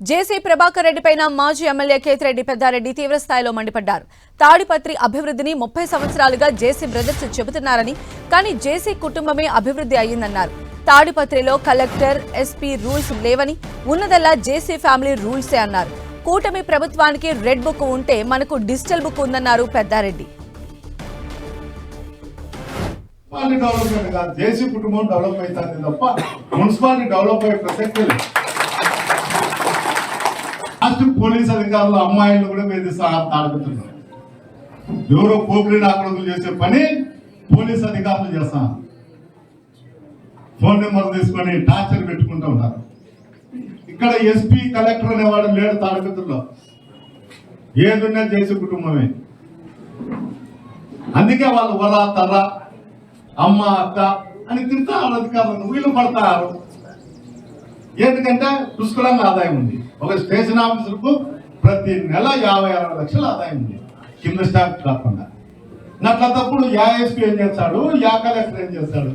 జేసీ ప్రభాకర్ రెడ్డి పైన మాజీ ఎమ్మెల్యే కేతిరెడ్డి పెద్దారెడ్డి తీవ్రస్థాయిలో మండిపడ్డారు. తాడిపత్రి అభివృద్ధిని 30 సంవత్సరాలుగా జేసీ బ్రదర్స్ చెబుతున్నారని, కానీ జేసీ కుటుంబమే అభివృద్ధి అయ్యిందన్నారు. తాడిపత్రిలో కలెక్టర్, ఎస్పీ రూల్స్ లేవని, ఉన్నదల్లా జేసీ ఫ్యామిలీ రూల్సే అన్నారు. కూటమి ప్రభుత్వానికి రెడ్ బుక్ ఉంటే మనకు డిజిటల్ బుక్ ఉందన్నారు పెద్దారెడ్డి. జేసీ కుటుంబం డెవలప్ అవుతుంది తప్ప మున్సిపాలిటీ డెవలప్ అయ్యే ప్రసక్తి లేదు. పోలీస్ అధికారులు అమ్మాయిలు కూడా వేధిస్తారు. తాడుతున్నారు. ఎవరో పోకిరి ఆక్రమణలు చేసే పని పోలీస్ అధికారులు చేస్తారు. ఫోన్ నెంబర్ తీసుకొని టార్చర్ పెట్టుకుంటూ ఉన్నారు. ఇక్కడ ఎస్పీ, కలెక్టర్ అనేవాడు లేడు తాడిపత్రిలో. ఏదున్నా చేసే కుటుంబమే. అందుకే వాళ్ళు వర తర అమ్మ అక్క అని తింటారు అధికారులను. వీళ్ళు పడతారు. ఎందుకంటే పుష్కలంగా ఆదాయం ఉంది. ఒక స్టేషన్ ఆఫీసర్కు ప్రతి నెల 56 లక్షల ఆదాయం ఉంది, కింద స్టాఫ్ కాకుండా. అట్లా తప్పుడు యా ఎస్పీ ఏం చేస్తాడు, యా కలెక్టర్ ఏం చేస్తాడు.